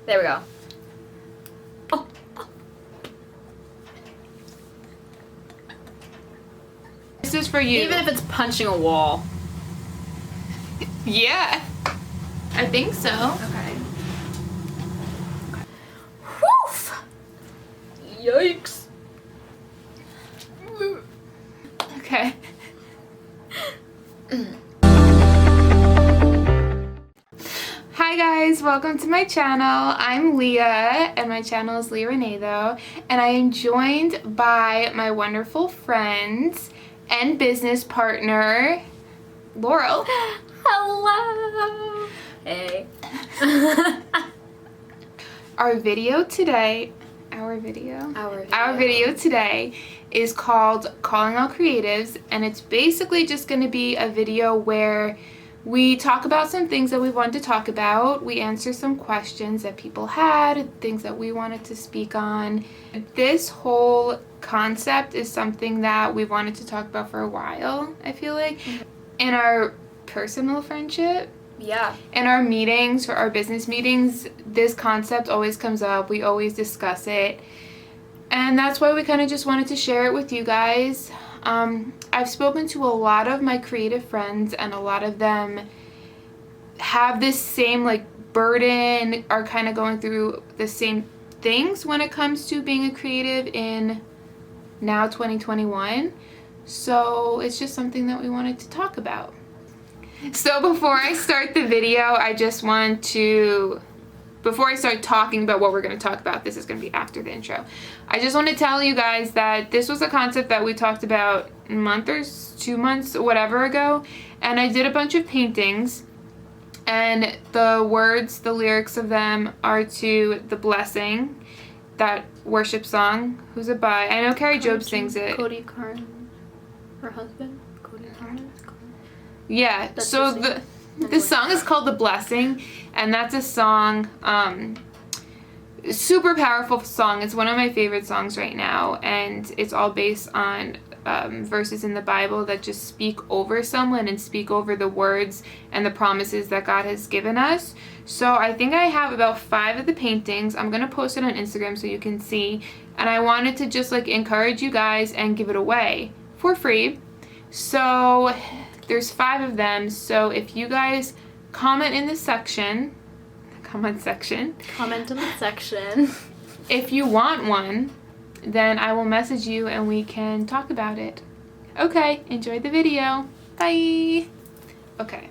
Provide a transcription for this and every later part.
There we go. Oh. This is for you. Even if it's punching a wall. Yeah. I think so. Okay. Woof! Yikes. Okay. Hi guys, welcome to my channel. I'm Leah and my channel is Leah Renee though, and I am joined by my wonderful friend and business partner, Laurel. Hello. Hey. Our video today is called Calling All Creatives, and it's basically just going to be a video where we talk about some things that we wanted to talk about. We answer some questions that people had, things that we wanted to speak on. This whole concept is something that we wanted to talk about for a while, I feel like. In our personal friendship, Yeah. in our meetings, for our business meetings, this concept always comes up. We always discuss it. And that's why we kind of just wanted to share it with you guys. I've spoken to a lot of my creative friends, and a lot of them have this same burden, are kind of going through the same things when it comes to being a creative in now 2021. So it's just something that we wanted to talk about. So before I start the video, before I start talking about what we're going to talk about, this is going to be after the intro, I just want to tell you guys that this was a concept that we talked about a month or 2 months, whatever ago, and I did a bunch of paintings, and the words, the lyrics of them are to The Blessing, that worship song. Who's it by? I know Carrie Job sings it. Cody Carn, her husband. Cody Carn. Yeah, That's so her the song is called The Blessing, and that's a song, super powerful song. It's one of my favorite songs right now, and it's all based on verses in the Bible that just speak over someone and speak over the words and the promises that God has given us. So I think I have about 5 of the paintings. I'm going to post it on Instagram so you can see, and I wanted to just encourage you guys and give it away for free. So there's 5 of them, so if you guys comment in the comment section, if you want one, then I will message you and we can talk about it. Okay, enjoy the video. Bye. Okay,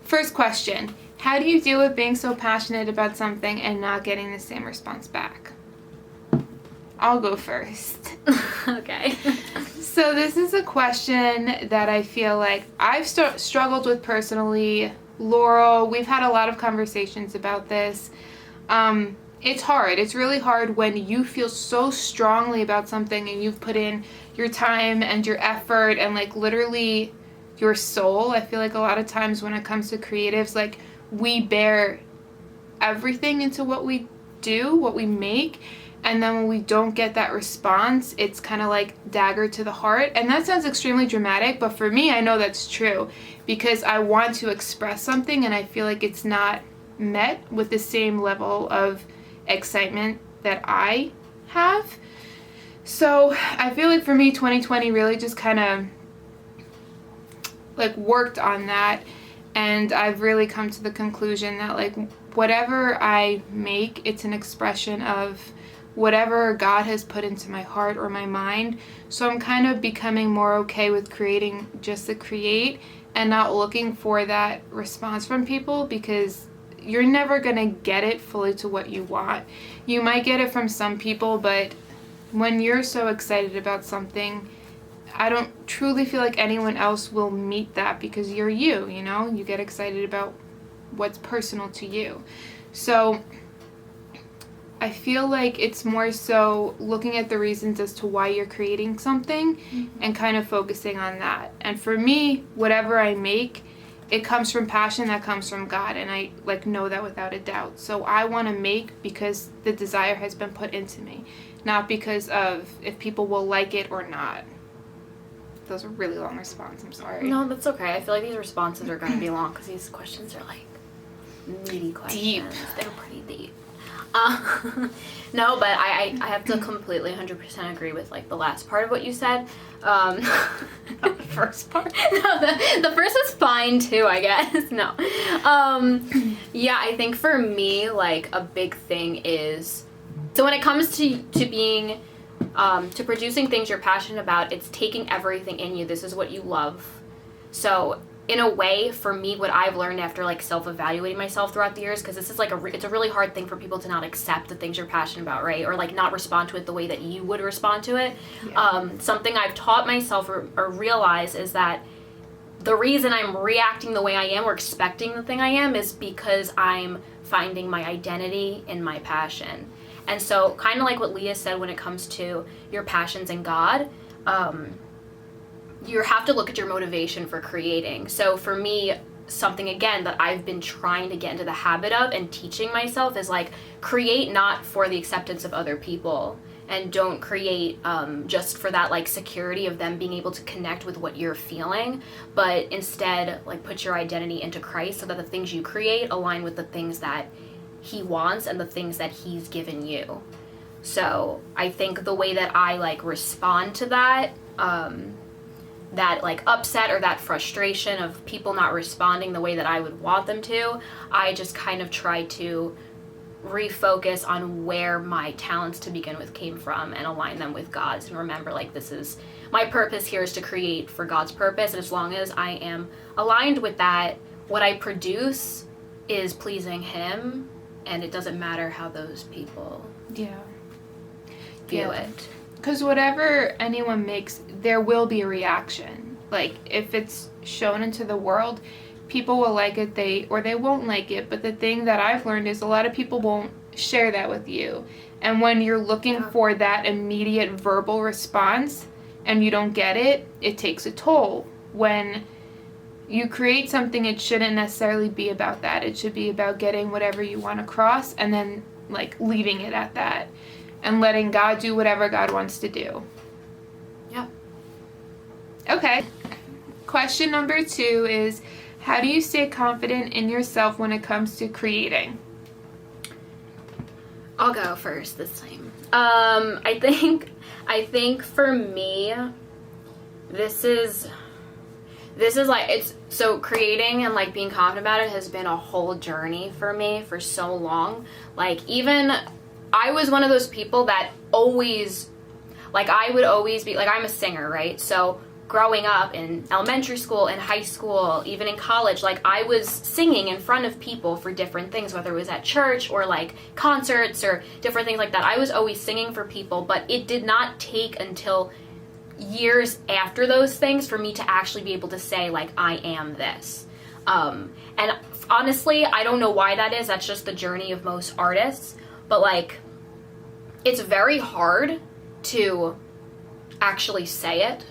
first question. How do you deal with being so passionate about something and not getting the same response back? I'll go first. Okay. So this is a question that I feel like I've struggled with personally. Laurel, we've had a lot of conversations about this. It's hard. It's really hard when you feel so strongly about something and you've put in your time and your effort and literally your soul. I feel like a lot of times when it comes to creatives, we bear everything into what we do, what we make. And then when we don't get that response, it's kind of dagger to the heart. And that sounds extremely dramatic, but for me, I know that's true because I want to express something and I feel like it's not met with the same level of excitement that I have. So I feel like for me, 2020 really just kind of worked on that. And I've really come to the conclusion that whatever I make, it's an expression of whatever God has put into my heart or my mind. So I'm kind of becoming more okay with creating just to create and not looking for that response from people, because you're never going to get it fully to what you want. You might get it from some people, but when you're so excited about something, I don't truly feel like anyone else will meet that, because you're you get excited about what's personal to you. So I feel like it's more so looking at the reasons as to why you're creating something and kind of focusing on that. And for me, whatever I make, it comes from passion that comes from God, and I know that without a doubt. So I want to make because the desire has been put into me, not because of if people will like it or not. That was a really long response. I'm sorry. No, that's okay. I feel like these responses are going to be long because these questions are meaty questions. Deep. They're pretty deep. No, but I have to completely 100% agree with like the last part of what you said. The first part. No, the first is fine too, I guess. No. Yeah, I think for me, like a big thing is, so when it comes to being, to producing things you're passionate about, it's taking everything in you. This is what you love. So in a way, for me, what I've learned after like self-evaluating myself throughout the years, because this is like it's a really hard thing for people to not accept the things you're passionate about, right? Or like not respond to it the way that you would respond to it. Yeah. Something I've taught myself or realize is that the reason I'm reacting the way I am or expecting the thing I am is because I'm finding my identity in my passion. And so kind of like what Leah said when it comes to your passions in God, you have to look at your motivation for creating. So for me, something again that I've been trying to get into the habit of and teaching myself is like create not for the acceptance of other people, and don't create just for that like security of them being able to connect with what you're feeling, but instead like put your identity into Christ so that the things you create align with the things that he wants and the things that he's given you. So I think the way that I like respond to that that like upset or that frustration of people not responding the way that I would want them to, I just kind of try to refocus on where my talents to begin with came from and align them with God's, and remember like this is my purpose here is to create for God's purpose, and as long as I am aligned with that, what I produce is pleasing him, and it doesn't matter how those people view it. Because whatever anyone makes, there will be a reaction. Like, if it's shown into the world, people will like it, they won't like it. But the thing that I've learned is a lot of people won't share that with you. And when you're looking for that immediate verbal response and you don't get it, it takes a toll. When you create something, it shouldn't necessarily be about that. It should be about getting whatever you want across and then, like, leaving it at that. And letting God do whatever God wants to do. Yeah. Okay. Question number 2 is, how do you stay confident in yourself when it comes to creating? I'll go first this time. I think for me, this is like, it's so creating and like being confident about it has been a whole journey for me for so long. Like, even I was one of those people that always, like, I would always be, like, I'm a singer, right? So growing up in elementary school, in high school, even in college, like, I was singing in front of people for different things, whether it was at church or, like, concerts or different things like that. I was always singing for people, but it did not take until years after those things for me to actually be able to say, like, I am this. And honestly, I don't know why that is. That's just the journey of most artists. But, like, it's very hard to actually say it.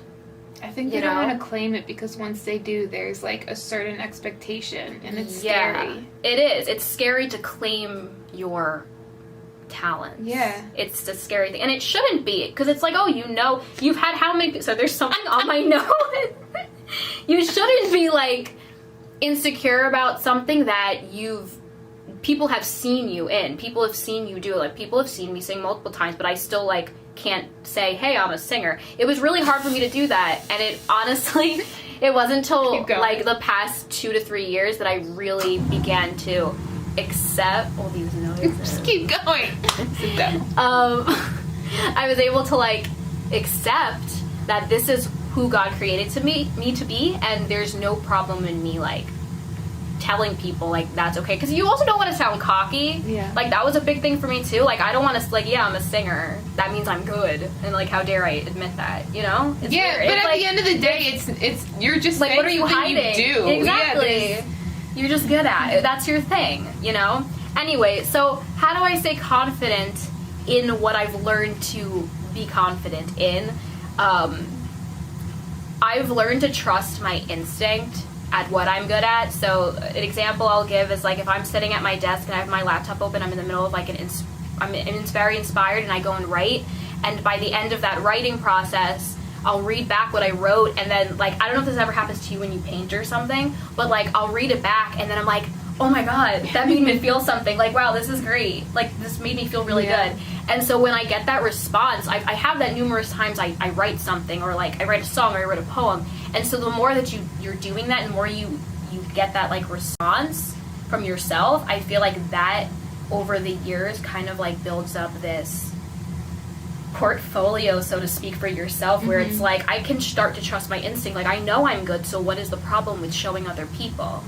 I think they don't want to claim it because once they do, there's, like, a certain expectation, and it's scary. It is. It's scary to claim your talents. Yeah. It's a scary thing. And it shouldn't be, because it's like, oh, you know, you've had how many... So there's something on my note. You shouldn't be, like, insecure about something that people have seen you in. People have seen you do it. Like, people have seen me sing multiple times, but I still, like, can't say, hey, I'm a singer. It was really hard for me to do that. And it honestly, it wasn't until, like, the past 2 to 3 years that I really began to accept all these noises. Just keep going. Sit down. I was able to, like, accept that this is who God created me to be, and there's no problem in me, like, telling people, like, that's okay. Because you also don't want to sound cocky. Yeah. Like, that was a big thing for me, too. Like, I don't want to, like, yeah, I'm a singer. That means I'm good. And, like, how dare I admit that, you know? It's yeah, weird. but it's at like, the end of the day, it's you're just like, what are you hiding? hiding? You do. Exactly. Yeah, you're just good at it. That's your thing, you know? Anyway, so how do I stay confident in what I've learned to be confident in? I've learned to trust my instinct at what I'm good at. So an example I'll give is, like, if I'm sitting at my desk and I have my laptop open, I'm in the middle of, like, I'm very inspired, and I go and write, and by the end of that writing process, I'll read back what I wrote, and then, like, I don't know if this ever happens to you when you paint or something, but, like, I'll read it back, and then I'm like, oh my god, that made me feel something. Like, wow, this is great. Like, this made me feel really good. And so when I get that response, I have that numerous times. I write something, or like I write a song, or I write a poem. And so the more that you're doing that, and the more you get that like response from yourself, I feel like that over the years kind of like builds up this portfolio, so to speak, for yourself, where it's like, I can start to trust my instinct. Like, I know I'm good, so what is the problem with showing other people?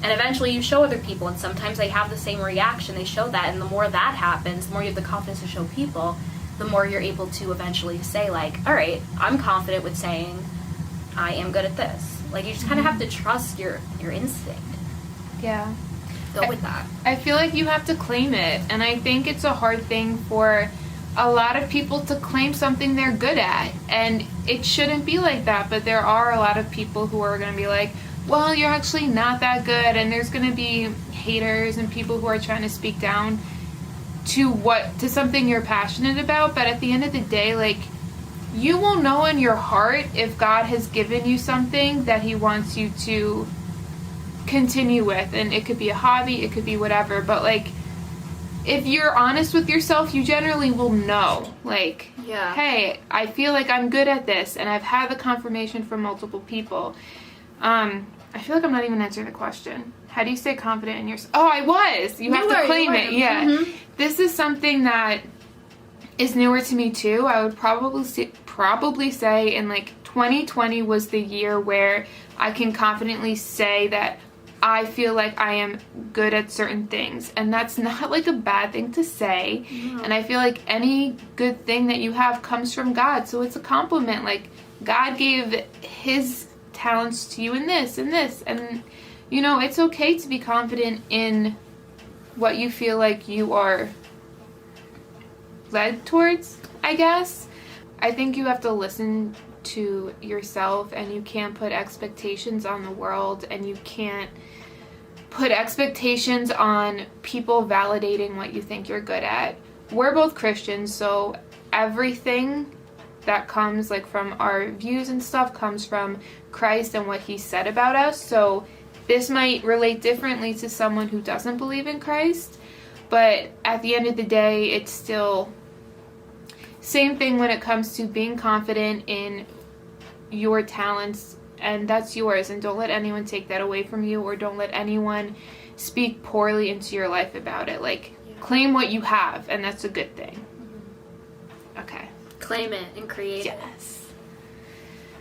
And eventually you show other people, and sometimes they have the same reaction. They show that, and the more that happens, the more you have the confidence to show people, the more you're able to eventually say, like, all right, I'm confident with saying I am good at this. Like, you just kind of have to trust your instinct. Yeah. Go with that. I feel like you have to claim it, and I think it's a hard thing for a lot of people to claim something they're good at, and it shouldn't be like that, but there are a lot of people who are going to be like, well, you're actually not that good, and there's going to be haters and people who are trying to speak down to something you're passionate about. But at the end of the day, like, you will know in your heart if God has given you something that he wants you to continue with, and it could be a hobby, it could be whatever, but like, if you're honest with yourself, you generally will know, like, hey, I feel like I'm good at this, and I've had the confirmation from multiple people. I feel like I'm not even answering the question. How do you stay confident in yourself? Oh, I was. You have to claim it. Yeah. Mm-hmm. This is something that is newer to me too. I would probably say in like 2020 was the year where I can confidently say that I feel like I am good at certain things, and that's not like a bad thing to say. And I feel like any good thing that you have comes from God, so it's a compliment. Like, God gave his talents to you in this and this, and you know, it's okay to be confident in what you feel like you are led towards, I guess. I think you have to listen to yourself, and you can't put expectations on the world, and you can't put expectations on people validating what you think you're good at. We're both Christians, so everything that comes like from our views and stuff comes from Christ and what he said about us. So this might relate differently to someone who doesn't believe in Christ, but at the end of the day, it's still same thing when it comes to being confident in your talents, and that's yours, and don't let anyone take that away from you, or don't let anyone speak poorly into your life about it. Like, claim what you have, and that's a good thing. Okay. Claim it and create it. Yes.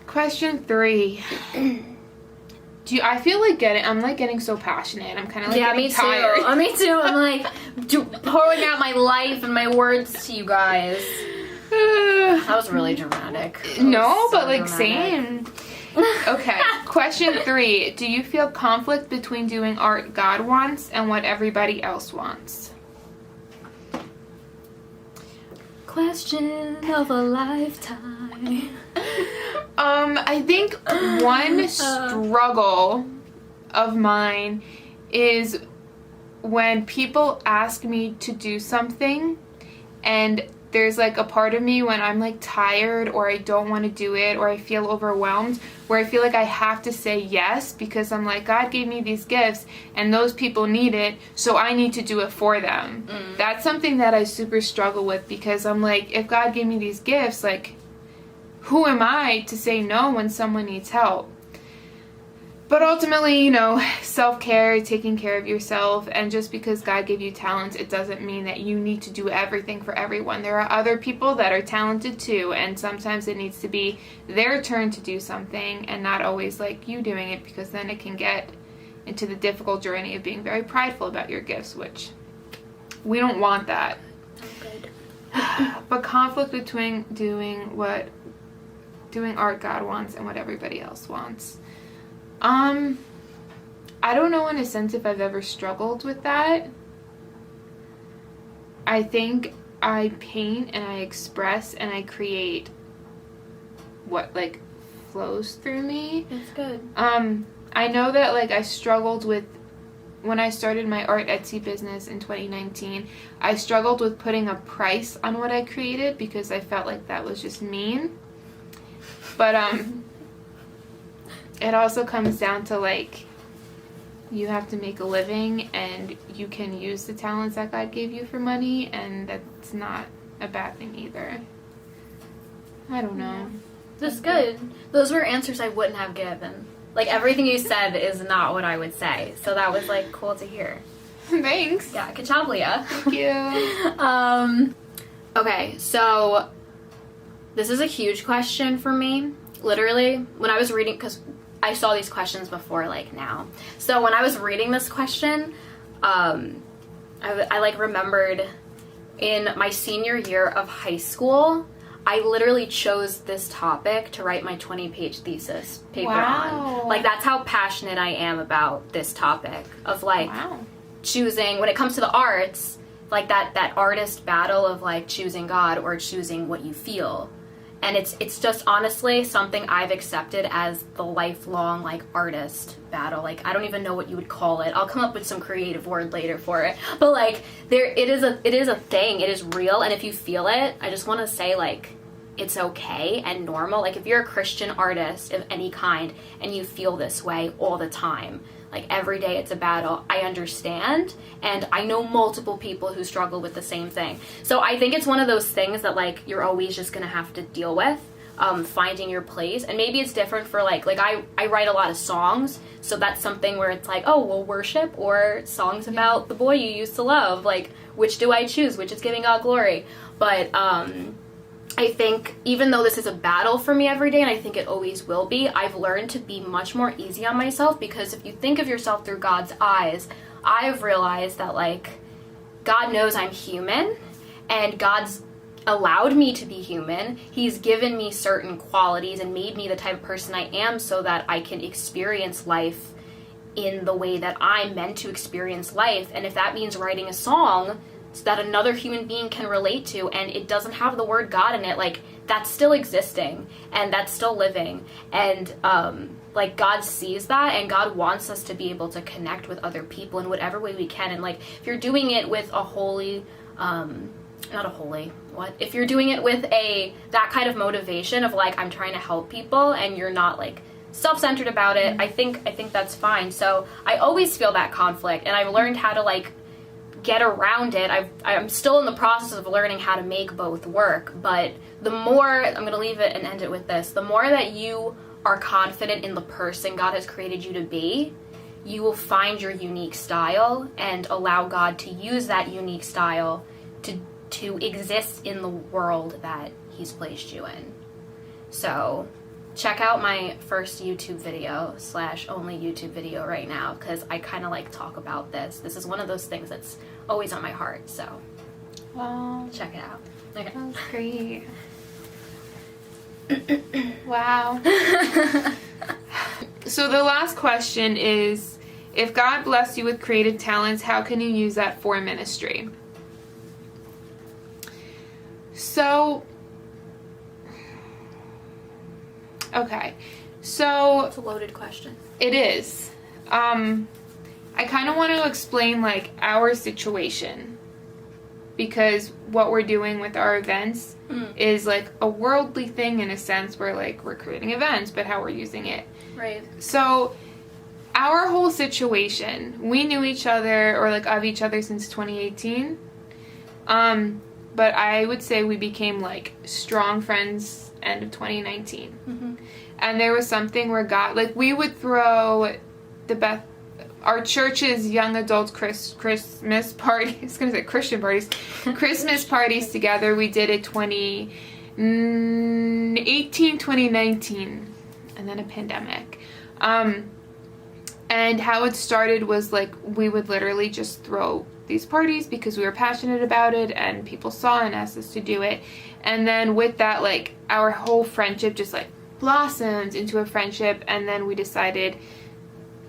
Question 3. I feel like I'm like getting so passionate. I'm kind of like getting tired. Yeah, me too. I'm like pouring out my life and my words to you guys. That was really dramatic. No, but like dramatic. Same. Okay. Question 3. Do you feel conflict between doing art God wants and what everybody else wants? Question of a lifetime. I think one struggle of mine is when people ask me to do something, and there's like a part of me when I'm like tired, or I don't want to do it, or I feel overwhelmed, where I feel like I have to say yes, because I'm like, God gave me these gifts and those people need it, so I need to do it for them. That's something that I super struggle with, because I'm like, if God gave me these gifts, like, who am I to say no when someone needs help? But ultimately, you know, self-care, taking care of yourself, and just because God gave you talents, it doesn't mean that you need to do everything for everyone. There are other people that are talented too, and sometimes it needs to be their turn to do something, and not always like you doing it, because then it can get into the difficult journey of being very prideful about your gifts, which we don't want that. Good. But conflict between doing art God wants and what everybody else wants. I don't know in a sense if I've ever struggled with that. I think I paint and I express and I create what like flows through me. That's good. I know that like I struggled with, when I started my art Etsy business in 2019, I struggled with putting a price on what I created, because I felt like that was just mean. But it also comes down to like, you have to make a living, and you can use the talents that God gave you for money, and that's not a bad thing either. I don't know. That's good. Those were answers I wouldn't have given. Like, everything you said is not what I would say. So that was, like, cool to hear. Thanks. Yeah, good job, Leah. Thank you. Okay, so this is a huge question for me. Literally, when I was reading, because I saw these questions before, like, now. So when I was reading this question, I like, remembered in my senior year of high school, I literally chose this topic to write my 20-page thesis paper on. Like, that's how passionate I am about this topic of, like, choosing, when it comes to the arts, like, that artist battle of, like, choosing God or choosing what you feel. And it's just honestly something I've accepted as the lifelong, like, artist battle. Like, I don't even know what you would call it. I'll come up with some creative word later for it. But, like, it is a thing. It is real. And if you feel it, I just want to say, like, it's okay and normal. Like, if you're a Christian artist of any kind and you feel this way all the time, like, every day it's a battle, I understand. And I know multiple people who struggle with the same thing. So I think it's one of those things that, like, you're always just gonna have to deal with, finding your place. And maybe it's different for, like I write a lot of songs, so that's something where it's like, oh, well, worship or songs about the boy you used to love. Like, which do I choose? Which is giving God glory? But I think even though this is a battle for me every day, and I think it always will be, I've learned to be much more easy on myself, because if you think of yourself through God's eyes, I've realized that, like, God knows I'm human, and God's allowed me to be human. He's given me certain qualities and made me the type of person I am so that I can experience life in the way that I'm meant to experience life. And if that means writing a song so that another human being can relate to, and it doesn't have the word God in it, like, that's still existing and that's still living. And like, God sees that, and God wants us to be able to connect with other people in whatever way we can. And, like, if you're doing it with a holy if you're doing it with that kind of motivation of, like, I'm trying to help people, and you're not, like, self-centered about it, I think that's fine. So I always feel that conflict, and I've learned how to, like, get around it. I'm still in the process of learning how to make both work, but the more, I'm going to leave it and end it with this, the more that you are confident in the person God has created you to be, you will find your unique style and allow God to use that unique style to exist in the world that He's placed you in. So check out my first YouTube video / only YouTube video right now, because I kind of, like, talk about this. This is one of those things that's always on my heart, so check it out. Okay. That was great. Wow. So the last question is, if God blessed you with creative talents, how can you use that for ministry? So, okay. So It's a loaded question. it is. I kind of want to explain, like, our situation, because what we're doing with our events is, like, a worldly thing in a sense, where, like, we're creating events, but how we're using it. Right. So our whole situation, we knew each other, or, like, of each other since 2018. But I would say we became, like, strong friends end of 2019. Mm-hmm. And there was something where God, like, we would throw our church's young adults Christmas parties, I was going to say Christian parties, Christmas parties together. We did it 2018, 2019, and then a pandemic. And how it started was, like, we would literally just throw these parties because we were passionate about it, and people saw and asked us to do it. And then with that, like, our whole friendship just, like, blossomed into a friendship. And then we decided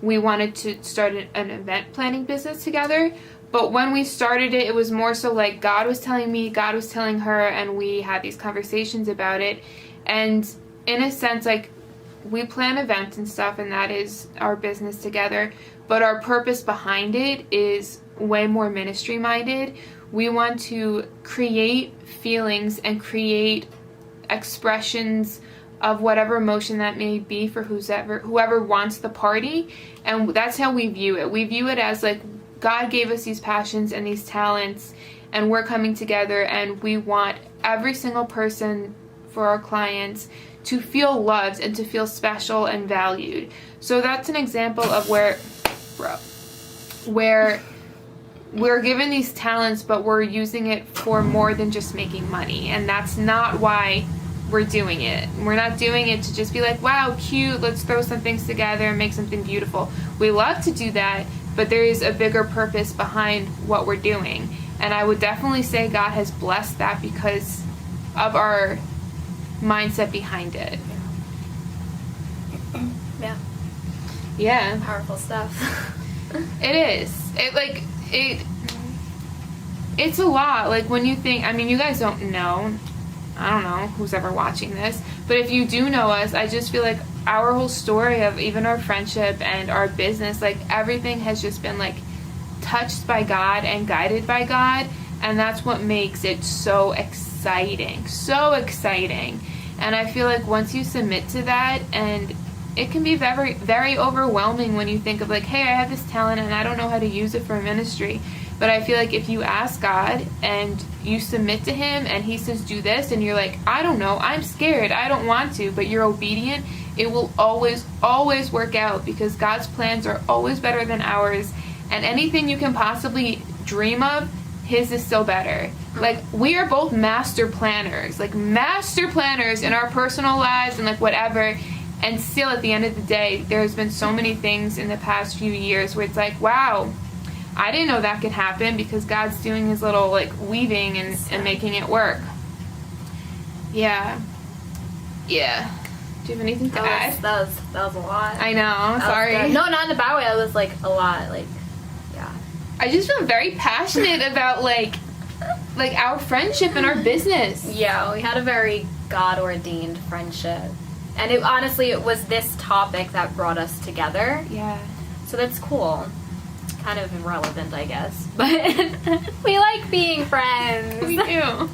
we wanted to start an event planning business together. But when we started it, it was more so, like, God was telling me, God was telling her, and we had these conversations about it. And in a sense, like, we plan events and stuff, and that is our business together. But our purpose behind it is way more ministry minded. We want to create feelings and create expressions of whatever emotion that may be for whoever wants the party. And that's how we view it. We view it as like God gave us these passions and these talents, and we're coming together, and we want every single person for our clients to feel loved and to feel special and valued. So that's an example of where we're given these talents, but we're using it for more than just making money. And that's not why we're doing it. We're not doing it to just be like, wow, cute, let's throw some things together and make something beautiful. We love to do that, but there is a bigger purpose behind what we're doing. And I would definitely say God has blessed that because of our mindset behind it. Yeah. Yeah. Powerful stuff. It is. It's a lot. Like when you think, I mean, you guys don't know. I don't know who's ever watching this, but if you do know us, I just feel like our whole story of even our friendship and our business, like everything has just been like touched by God and guided by God, and that's what makes it so exciting. So exciting. And I feel like once you submit to that, and it can be very, very overwhelming when you think of like, hey, I have this talent and I don't know how to use it for ministry. But I feel like if you ask God and you submit to him and he says do this, and you're like, I don't know, I'm scared, I don't want to, but you're obedient, it will always, always work out, because God's plans are always better than ours. And anything you can possibly dream of, his is still better. Like, we are both master planners in our personal lives and like whatever. And still at the end of the day, there's been so many things in the past few years where it's like, wow, I didn't know that could happen, because God's doing his little like weaving and making it work. Yeah. Do you have anything to add? That was a lot. I know, sorry. No, not in a bad way. It was like a lot. Like, yeah. I just feel very passionate about like our friendship and our business. Yeah, we had a very God-ordained friendship. And it was this topic that brought us together. Yeah. So that's cool. Kind of irrelevant, I guess. But we like being friends. We do.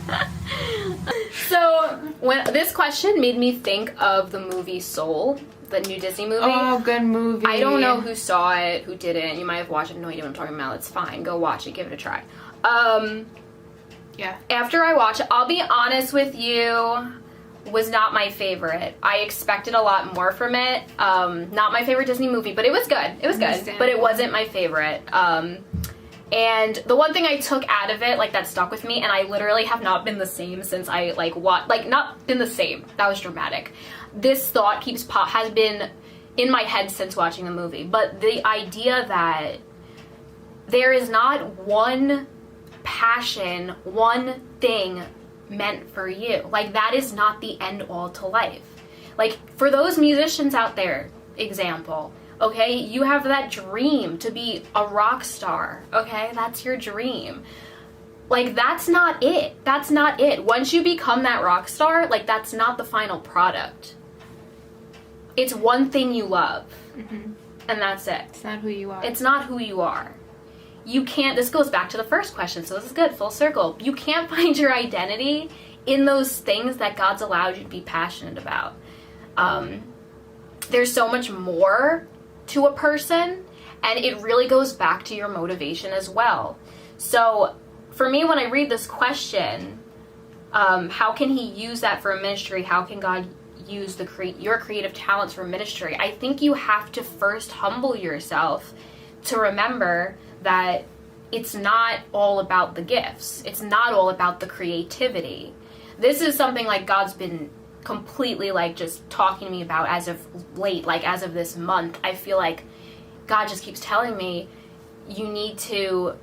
So when this question made me think of the movie Soul, the new Disney movie. Oh, good movie. I don't know who saw it, who didn't. You might have watched it, no idea what I'm talking about. It's fine. Go watch it. Give it a try. Yeah. After I watch it, I'll be honest with you, was not my favorite. I expected a lot more from it. Not my favorite Disney movie, but it was good. It was good, but it wasn't my favorite. And the one thing I took out of it, like, that stuck with me, and I literally have not been the same since I, not been the same. That was dramatic. This thought has been in my head since watching the movie. But the idea that there is not one passion, one thing meant for you. Like, that is not the end all to life. Like, for those musicians out there, example, okay, you have that dream to be a rock star, okay, that's your dream. Like, that's not it. That's not it. Once you become that rock star, like, that's not the final product. It's one thing you love, and that's it. It's not who you are. It's not who you are. You can't, this goes back to the first question, so this is good, full circle. You can't find your identity in those things that God's allowed you to be passionate about. There's so much more to a person, and it really goes back to your motivation as well. So for me, when I read this question, how can he use that for a ministry? How can God use your creative talents for ministry? I think you have to first humble yourself to remember that it's not all about the gifts. It's not all about the creativity. This is something like God's been completely like just talking to me about as of late, like as of this month. I feel like God just keeps telling me, you need to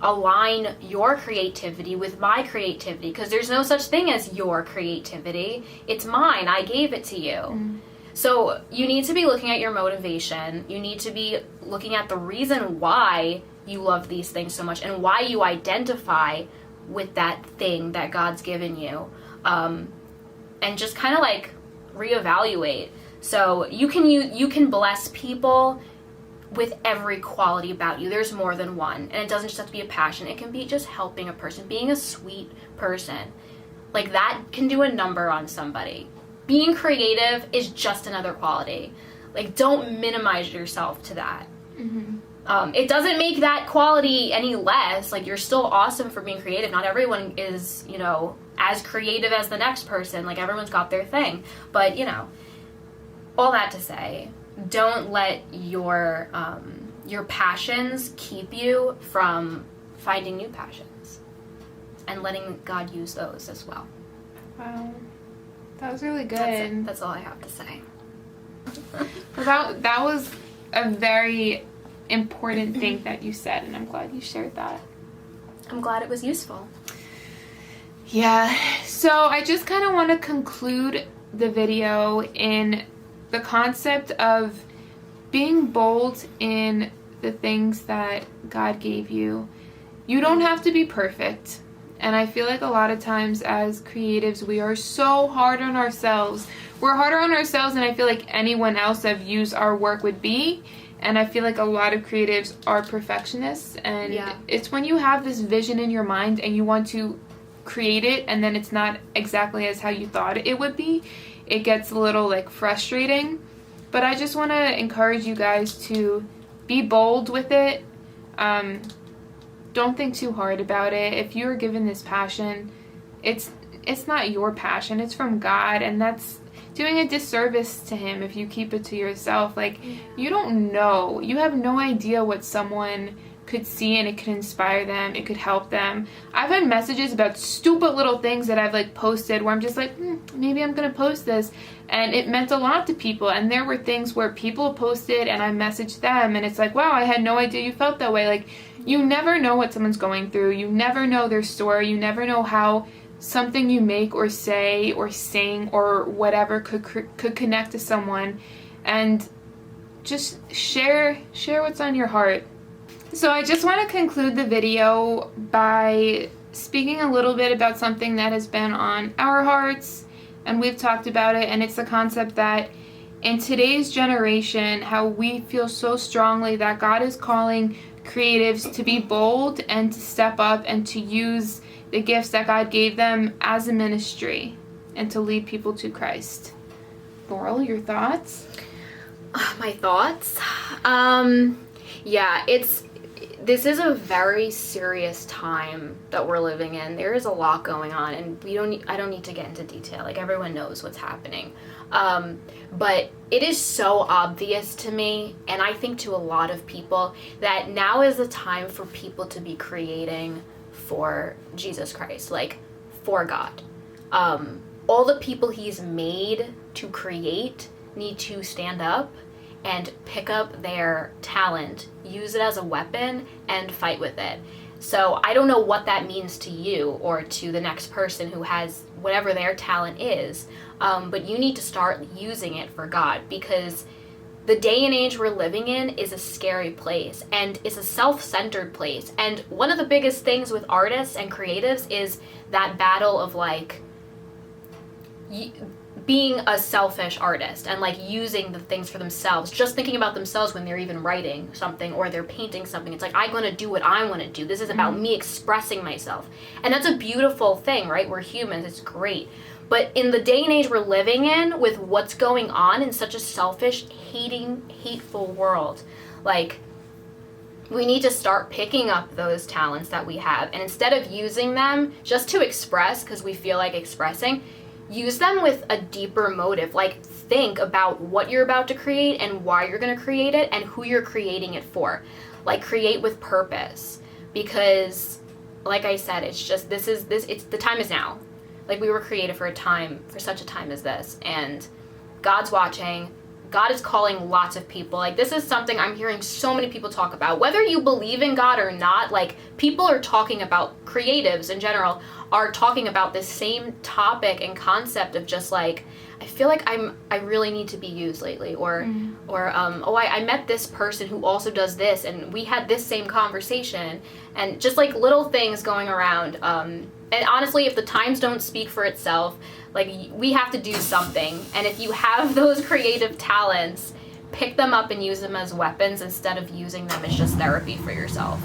align your creativity with my creativity, because there's no such thing as your creativity. It's mine. I gave it to you. So you need to be looking at your motivation. You need to be looking at the reason why you love these things so much and why you identify with that thing that God's given you. And just kind of like reevaluate. So you can bless people with every quality about you. There's more than one. And it doesn't just have to be a passion. It can be just helping a person, being a sweet person. Like, that can do a number on somebody. being creative is just another quality. Like, don't minimize yourself to that. It doesn't make that quality any less. Like, you're still awesome for being creative. Not everyone is, you know, as creative as the next person. Like, everyone's got their thing. But, you know, all that to say, don't let your passions keep you from finding new passions and letting God use those as well. Wow. That was really good. That's it. That's all I have to say. Well, that was a very important thing that you said, and I'm glad you shared that. I'm glad it was useful. Yeah, so I just kind of want to conclude the video in the concept of being bold in the things that God gave you. You don't have to be perfect. And I feel like a lot of times as creatives, we are so hard on ourselves. We're harder on ourselves than I feel like anyone else that views our work would be. And I feel like a lot of creatives are perfectionists. And it's when you have this vision in your mind and you want to create it and then it's not exactly as how you thought it would be, it gets a little like frustrating. But I just want to encourage you guys to be bold with it. Don't think too hard about it. If you are given this passion, it's not your passion, it's from God, and that's doing a disservice to him if you keep it to yourself. Like, you don't know. You have no idea what someone could see, and it could inspire them, it could help them. I've had messages about stupid little things that I've like posted where I'm just like, maybe I'm gonna post this, and it meant a lot to people. And there were things where people posted and I messaged them and it's like, wow, I had no idea you felt that way. Like, you never know what someone's going through. You never know their story. You never know how something you make or say or sing or whatever could connect to someone. And just share what's on your heart. So I just want to conclude the video by speaking a little bit about something that has been on our hearts, and we've talked about it, and it's the concept that in today's generation, how we feel so strongly that God is calling creatives to be bold and to step up and to use the gifts that God gave them as a ministry and to lead people to Christ. Laurel, your thoughts? My thoughts? This is a very serious time that we're living in. There is a lot going on, and I don't need to get into detail. Like, everyone knows what's happening. But it is so obvious to me, and I think to a lot of people, that now is the time for people to be creating for Jesus Christ, like for God. All the people he's made to create need to stand up and pick up their talent, use it as a weapon, and fight with it. So I don't know what that means to you or to the next person who has whatever their talent is, but you need to start using it for God, because the day and age we're living in is a scary place, and it's a self-centered place. And one of the biggest things with artists and creatives is that battle of like being a selfish artist and like using the things for themselves, just thinking about themselves when they're even writing something or they're painting something. It's like, I'm going to do what I want to do. This is about me expressing myself. And that's a beautiful thing, right? We're humans. It's great. But in the day and age we're living in, with what's going on in such a selfish, hateful world, like, we need to start picking up those talents that we have. And instead of using them just to express because we feel like expressing, use them with a deeper motive. Like, think about what you're about to create and why you're going to create it and who you're creating it for. Like, create with purpose, because like I said, it's just, the time is now. Like, we were created for such a time as this, and God's watching. God is calling lots of people. Like, this is something I'm hearing so many people talk about. Whether you believe in God or not, like, people are talking about, creatives in general are talking about this same topic and concept of just like, I feel like I really need to be used lately, or I met this person who also does this, and we had this same conversation, and just like little things going around. And honestly, if the times don't speak for itself, like, we have to do something. And if you have those creative talents, pick them up and use them as weapons instead of using them as just therapy for yourself.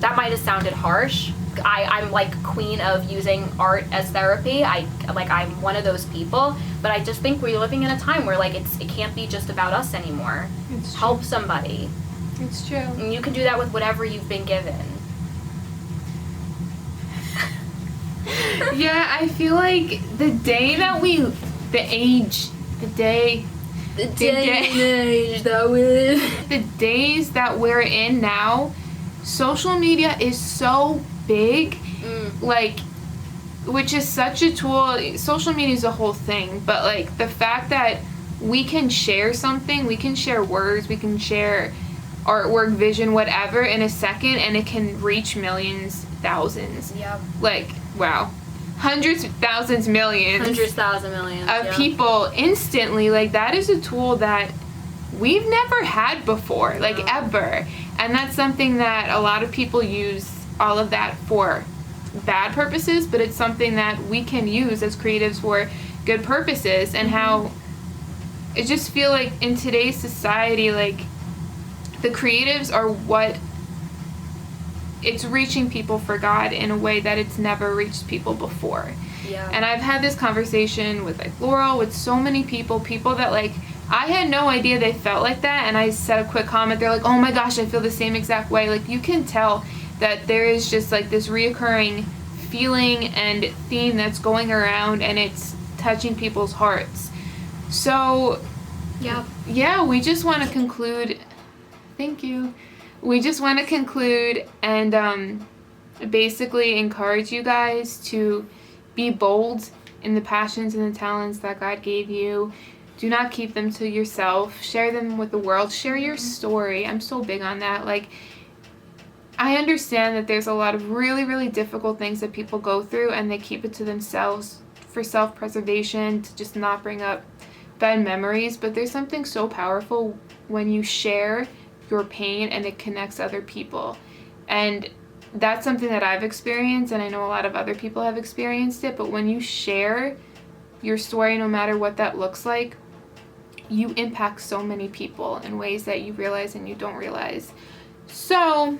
that might have sounded harsh. I'm like queen of using art as therapy. I'm one of those people, but I just think we're living in a time where like it can't be just about us anymore. It's true. Help somebody. It's true. And you can do that with whatever you've been given. Yeah, I feel like the day that the days that we're in now, social media is so big, like, which is such a tool. Social media is a whole thing, but like the fact that we can share something, we can share words, we can share artwork, vision, whatever in a second, and it can reach millions, thousands. Yep. Like, wow. Hundreds, thousands, millions. Of people instantly. Like, that is a tool that we've never had before, like, ever. And that's something that a lot of people use all of that for bad purposes, but it's something that we can use as creatives for good purposes. And how I just feel like in today's society, like, the creatives are what it's reaching people for God in a way that it's never reached people before. Yeah. And I've had this conversation with like Laurel, with so many people that like I had no idea they felt like that, and I said a quick comment. They're like, "Oh my gosh, I feel the same exact way." Like, you can tell that there is just like this reoccurring feeling and theme that's going around, and it's touching people's hearts. So yeah, we just want to conclude. Thank you. We just want to conclude and basically encourage you guys to be bold in the passions and the talents that God gave you. Do not keep them to yourself. Share them with the world. Share your story. I'm so big on that. Like, I understand that there's a lot of really, really difficult things that people go through, and they keep it to themselves for self-preservation, to just not bring up bad memories. But there's something so powerful when you share your pain and it connects other people. And that's something that I've experienced, and I know a lot of other people have experienced it. But when you share your story, no matter what that looks like, you impact so many people in ways that you realize and you don't realize. So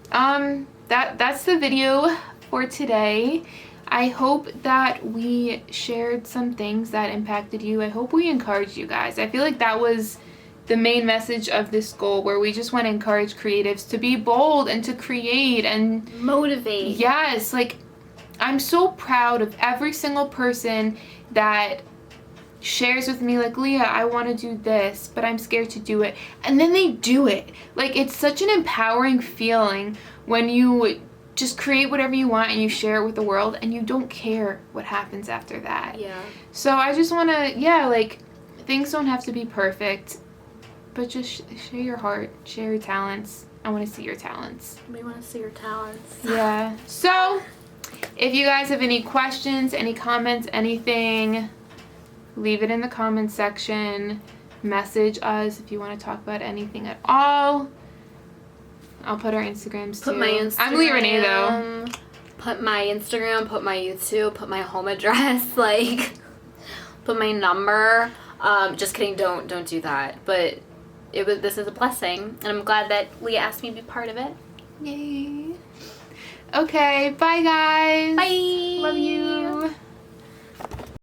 that's the video for today. I hope that we shared some things that impacted you. I hope we encouraged you guys. I feel like that was the main message of this goal, where we just want to encourage creatives to be bold and to create and motivate. Yes, like, I'm so proud of every single person that shares with me, like, "Leah, I want to do this, but I'm scared to do it." And then they do it. Like, it's such an empowering feeling when you just create whatever you want and you share it with the world, and you don't care what happens after that. Yeah. So I just want to, like, things don't have to be perfect, but just share your heart, share your talents. I want to see your talents. We want to see your talents. Yeah. So, if you guys have any questions, any comments, anything, leave it in the comments section. Message us if you want to talk about anything at all. I'll put our Instagrams too. Put my Instagram. I'm Leah Renee though. Put my Instagram, put my YouTube, put my home address, like, put my number. Just kidding, don't do that. But this is a blessing, and I'm glad that Leah asked me to be part of it. Yay. Okay, bye guys. Bye. Love you.